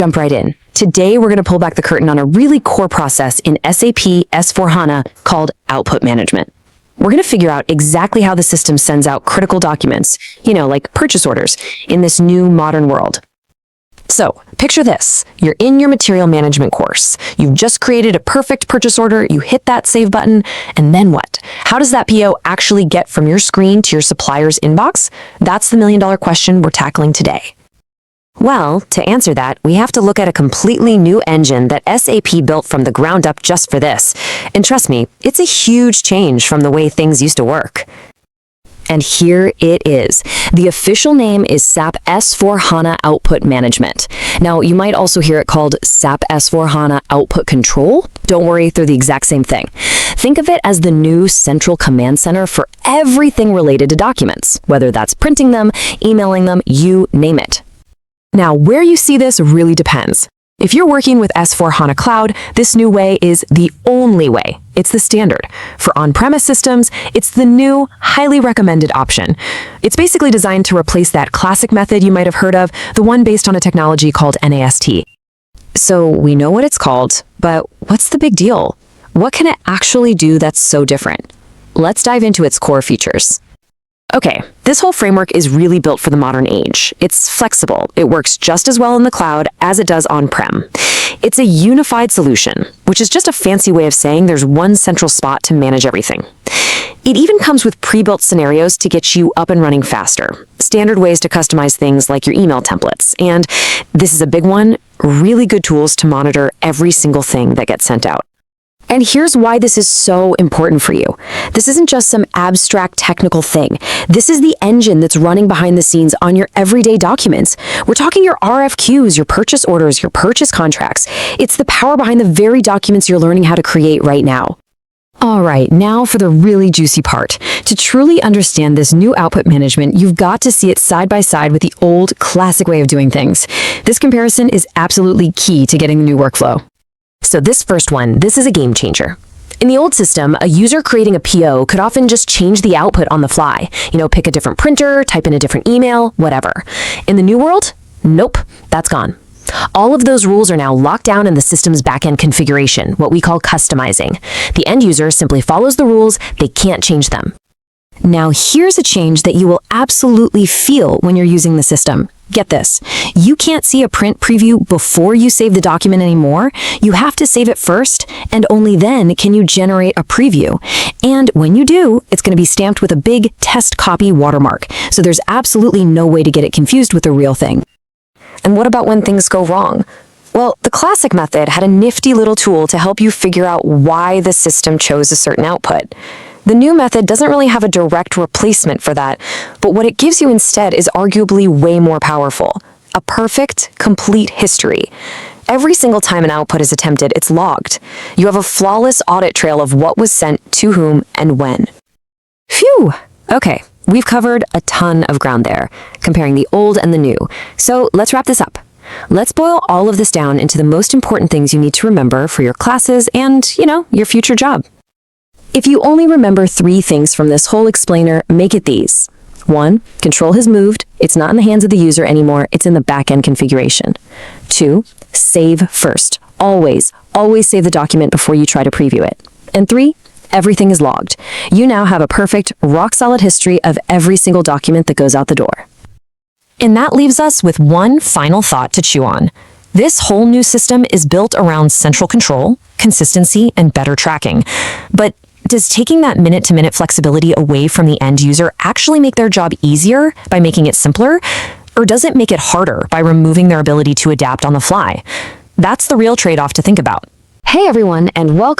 Jump right in. Today, we're going to pull back the curtain on a really core process in SAP S4HANA called output management. We're going to figure out exactly how the system sends out critical documents, like purchase orders, in this new modern world. So, picture this. You're in your material management course. You've just created a perfect purchase order, you hit that save button, and then what? How does that PO actually get from your screen to your supplier's inbox? That's the million-dollar question we're tackling today. Well, to answer that, we have to look at a completely new engine that SAP built from the ground up just for this. And trust me, it's a huge change from the way things used to work. And here it is. The official name is SAP S4HANA Output Management. Now, you might also hear it called SAP S4HANA Output Control. Don't worry, they're the exact same thing. Think of it as the new central command center for everything related to documents, whether that's printing them, emailing them, you name it. Now, where you see this really depends. If you're working with S4HANA Cloud, this new way is the only way. It's the standard. For on-premise systems, it's the new, highly recommended option. It's basically designed to replace that classic method you might have heard of, the one based on a technology called NAST. So we know what it's called, but what's the big deal? What can it actually do that's so different? Let's dive into its core features. Okay, this whole framework is really built for the modern age. It's flexible. It works just as well in the cloud as it does on-prem. It's a unified solution, which is just a fancy way of saying there's one central spot to manage everything. It even comes with pre-built scenarios to get you up and running faster, standard ways to customize things like your email templates, and this is a big one, really good tools to monitor every single thing that gets sent out. And here's why this is so important for you. This isn't just some abstract technical thing. This is the engine that's running behind the scenes on your everyday documents. We're talking your RFQs, your purchase orders, your purchase contracts. It's the power behind the very documents you're learning how to create right now. All right, now for the really juicy part. To truly understand this new output management, you've got to see it side by side with the old, classic way of doing things. This comparison is absolutely key to getting the new workflow. So this first one, this is a game changer. In the old system, a user creating a PO could often just change the output on the fly. Pick a different printer, type in a different email, whatever. In the new world, nope, that's gone. All of those rules are now locked down in the system's backend configuration, what we call customizing. The end user simply follows the rules, they can't change them. Now here's a change that you will absolutely feel when you're using the system. Get this, you can't see a print preview before you save the document anymore. You have to save it first, and only then can you generate a preview. And when you do, it's going to be stamped with a big test copy watermark, so there's absolutely no way to get it confused with the real thing. And what about when things go wrong? Well, the classic method had a nifty little tool to help you figure out why the system chose a certain output. The new method doesn't really have a direct replacement for that, but what it gives you instead is arguably way more powerful. A perfect, complete history. Every single time an output is attempted, it's logged. You have a flawless audit trail of what was sent to whom and when. Phew! Okay, we've covered a ton of ground there, comparing the old and the new. So let's wrap this up. Let's boil all of this down into the most important things you need to remember for your classes and, your future job. If you only remember 3 things from this whole explainer, make it these. 1, control has moved. It's not in the hands of the user anymore. It's in the backend configuration. 2, save first. Always save the document before you try to preview it. And 3, everything is logged. You now have a perfect, rock-solid history of every single document that goes out the door. And that leaves us with one final thought to chew on. This whole new system is built around central control, consistency, and better tracking. But does taking that minute-to-minute flexibility away from the end user actually make their job easier by making it simpler? Or does it make it harder by removing their ability to adapt on the fly? That's the real trade-off to think about. Hey everyone, and welcome